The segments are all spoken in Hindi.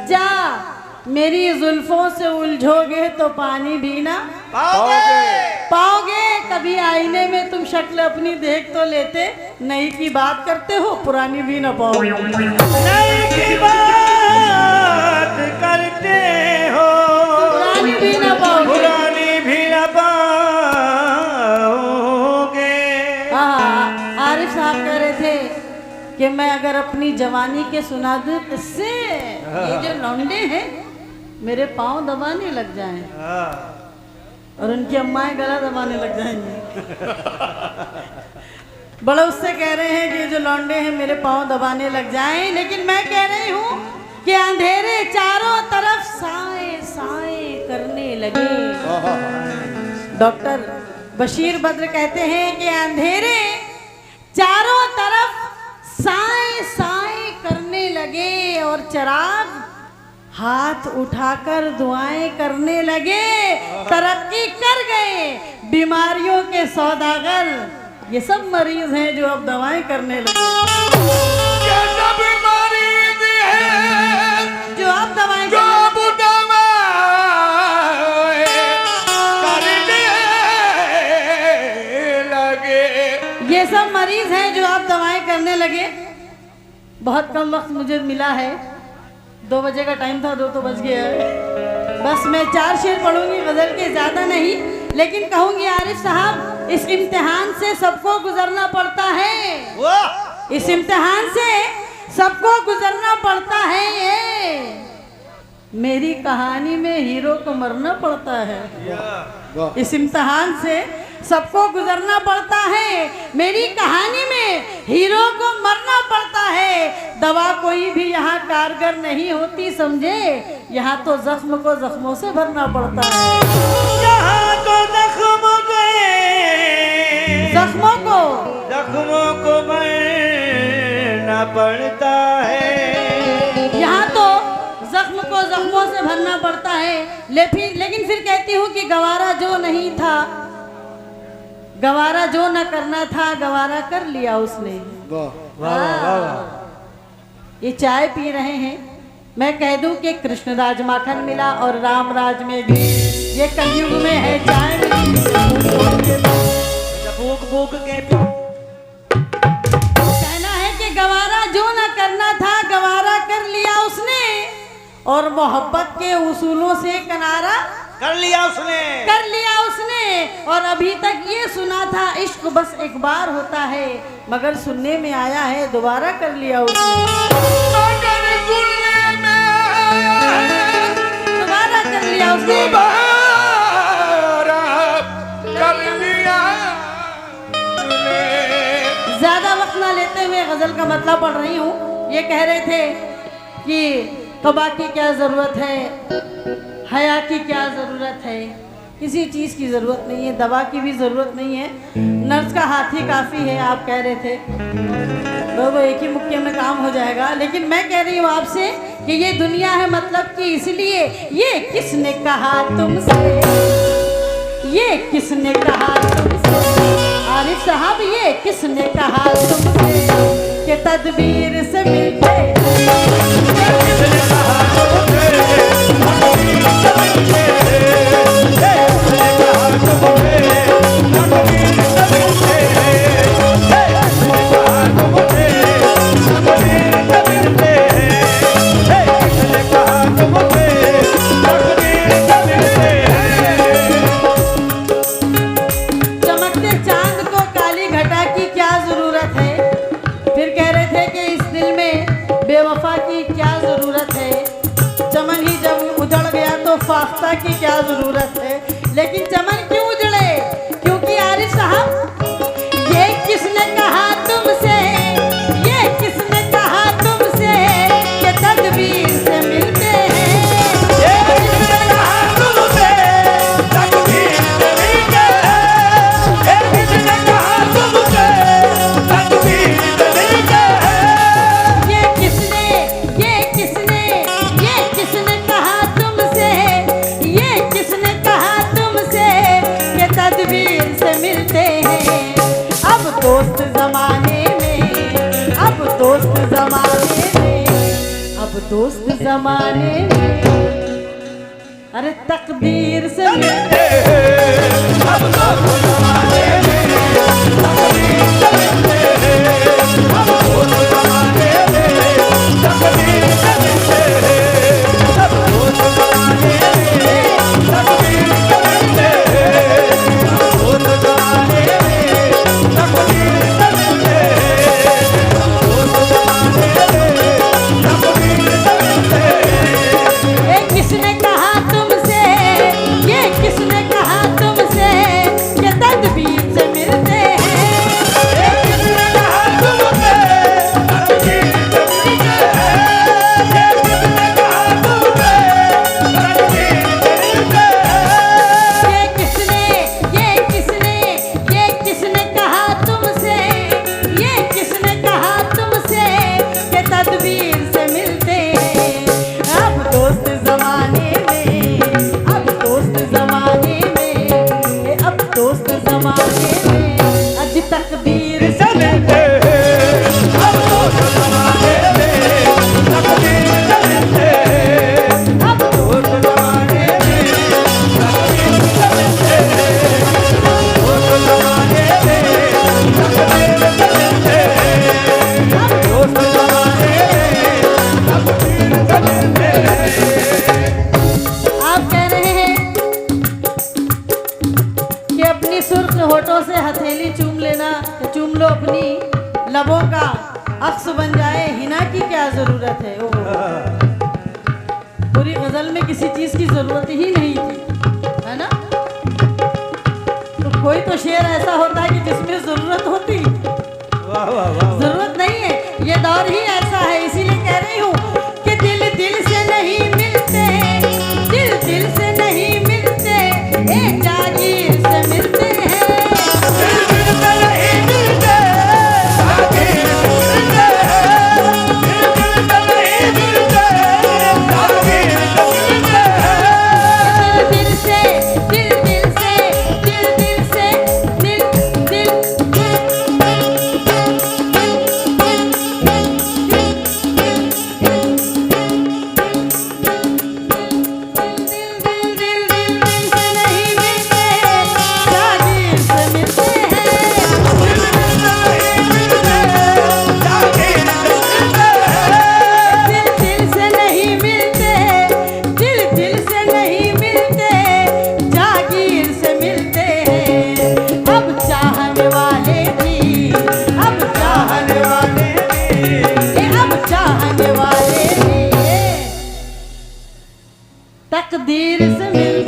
जा, मेरी जुल्फों से उलझोगे तो पानी भी ना पाओगे। कभी आईने में तुम शक्ल अपनी देख तो लेते, नई की बात करते हो पुरानी भी ना पाओगे। नई की बात करते हो पुरानी भी ना पाओगे। पुरानी भी ना पाओगे। हाँ, आरिफ साहब कह रहे थे कि मैं अगर अपनी जवानी के सुना दूं किससे, ये जो लौंडे हैं मेरे पाँव दबाने लग जाएं और उनकी अम्माएं गला दबाने लग जाएंगी। बड़ा उससे कह रहे हैं कि ये जो लौंडे हैं मेरे पाँव दबाने लग जाएं, लेकिन मैं कह रही हूँ कि अंधेरे चारों तरफ साए साए करने लगे। डॉक्टर बशीर बद्र कहते हैं कि अंधेरे चारों तरफ साए साए करने लगे और चिराग हाथ उठाकर दुआएं करने लगे। तरक्की कर गए बीमारियों के सौदागर, ये सब मरीज हैं जो अब दवाएं करने लगे। ये सब मरीज हैं जो अब दवाएं करने लगे। ये सब मरीज हैं जो अब दवाएं करने लगे। बहुत कम वक्त मुझे मिला है, 2 बजे का टाइम था, 2 तो बज गया है। बस मैं 4 शेर पढ़ूंगी गजल के, ज्यादा नहीं, लेकिन कहूंगी आरिफ साहब इस इम्तिहान से सबको गुजरना पड़ता है। इस इम्तिहान से सबको गुजरना पड़ता है। ये मेरी कहानी में हीरो को मरना पड़ता है। इस इम्तिहान से सबको गुजरना पड़ता है। मेरी कहानी में हीरो को मरना पड़ता है। दवा कोई भी यहाँ कारगर नहीं होती समझे, यहाँ तो जख्म को जख्मों से भरना पड़ता है। यहाँ तो जख्मों को भरना पड़ता है। यहाँ तो जख्म को जख्मों से भरना पड़ता है। लेकिन फिर कहती हूँ कि गवारा जो नहीं था, गवारा जो न करना था, गवारा कर लिया उसने। ये चाय पी रहे हैं, मैं कह दूं कि कृष्णराज माखन मिला और रामराज में भी। ये कलयुग में है चाय भूख के कहना है कि गवारा जो न करना था, गवारा कर लिया उसने और मोहब्बत के उसूलों से किनारा कर लिया उसने। और अभी तक ये सुना था इश्क बस एक बार होता है, मगर सुनने में आया है दोबारा कर लिया उसने। दोबारा कर लिया उसने। ज्यादा वक्त ना लेते हुए गजल का मतलब पढ़ रही हूँ। ये कह रहे थे कि तौबा की क्या जरूरत है, हया की क्या जरूरत है, किसी चीज की जरूरत नहीं है, दवा की भी जरूरत नहीं है, नर्स का हाथ ही काफी है। आप कह रहे थे वो एक ही मुक्के में काम हो जाएगा, लेकिन मैं कह रही हूँ आपसे कि ये दुनिया है मतलब कि इसलिए। ये किसने कहा तुमसे, ये किसने कहा तुमसे आरिफ साहब, ये किसने कहा तुमसे कि तदबीर से मिलते। फाख्ता की क्या जरूरत है, लेकिन चमन क्यों उजड़े? क्योंकि आरिफ साहब ये किसने कहा तुमसे, ये किसने कहा तुमसे कि तदबीर से मिलते हैं। ये किसने कहा तुमसे तदबीर से मिलते हैं। ये किसने कहा तुमसे तदबीर से मिलते हैं। ये किसने कहा तुमसे, ये किसने कहा तुमसे दोस्त जमाने में, अरे तकदीर से मिलते अब दोस्त जमाने में, तकदीर से मिलते अब दोस्त जमाने में, तकदीर से मिलते अब दोस्त जमाने में, तकदीर से मिलते अब दोस्त जमाने में, तकदीर से मिलते अब दोस्त जमाने में, तकदीर से मिलते। ये किसने कहा तुमसे, ये किसने कहा तुमसे कि तदबीर से मिलते हैं। ये किसने कहा तुमसे तकदीर से मिलते हैं, ये किसने कहा तुमसे तकदीर से मिलते हैं। ये किसने ये किसने ये किसने कहा तुमसे, ये किसने कहा तुमसे कि तदबीर से मिलते हैं। अब दोस्त जमाने में, अब दोस्त जमाने में, अब दोस्त जमाने में, अज तकदीर से मिलते हैं अब दोस्त जमाने में, तकदीर से मिलते हैं अब दोस्त जमाने में, तकदीर से मिलते हैं दोस्त जमाने में, तकदीर से मिलते हैं अब दोस्त जमाने में, तकदीर से मिलते हैं। आप कह रहे हैं कि अपनी सुर्ख होठों से हथेली चूम लेना, चूम लो अपनी लबों का अक्स बन जाए, हिना की क्या जरूरत है। ओहो, पूरी गजल में किसी चीज की जरूरत ही नहीं थी, है ना। तो कोई तो शेर ऐसा होता है कि जिसमें जरूरत होती, वाह वाह वाह जरूरत नहीं है। ये दौर ही ऐसा है, इसीलिए कह रही हूँ कि दिल दिल से नहीं मिलते, दिल दिल से नहीं मिलते, ए जागीर से मिलते हैं। दिल दिल से नहीं मिलते, जागीर से मिलते हैं, दिल दिल से नहीं मिलते, जागीर से मिलते हैं। दिल से दिल दिल से दिल दिल से दिल दिल तकदीर से मिलते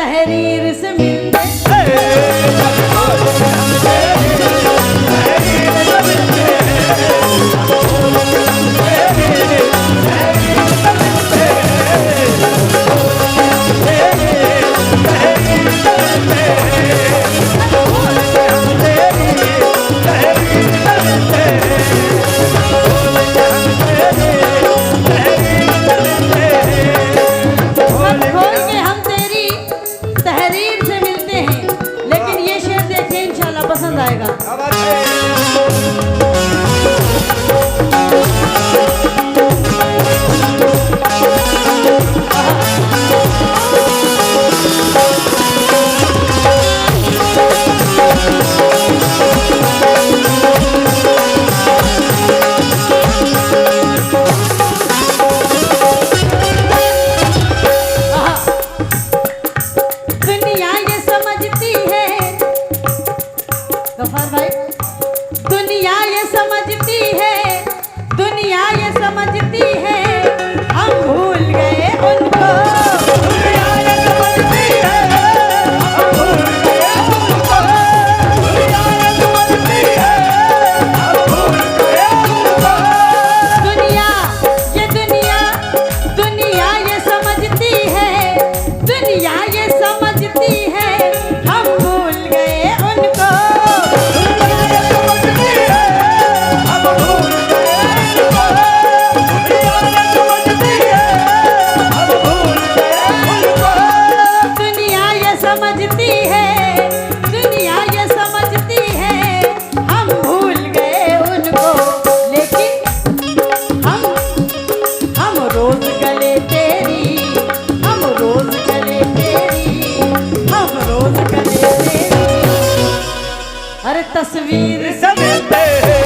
तहरीर से मिलते सब खोल के हम तेरी तहरीर से मिलते हैं। लेकिन ये शेर देखिए, इंशाल्लाह पसंद आएगा। दुनिया ये समझती है, गफार भाई, दुनिया ये समझती है, दुनिया ये समझती है, हम भूल गए उनको। दुनिया ये समझती है, हम भूल गए उनको। दुनिया ये समझती है, हम भूल गए उनको। दुनिया दुनिया ये समझती है, दुनिया ये समझती है, हम भूल गए उनको। दुनिया ये समझती है, हम भूल गए उनको। दुनिया ये समझती है, हम भूल गए उनको। दुनिया ये समझती है, दुनिया ये समझती है, हम भूल गए उनको। लेकिन हम रोज गले तेरी, हम रोज गले तेरी, हम रोज गले तेरी। अरे तस्वीर से मिलते हैं।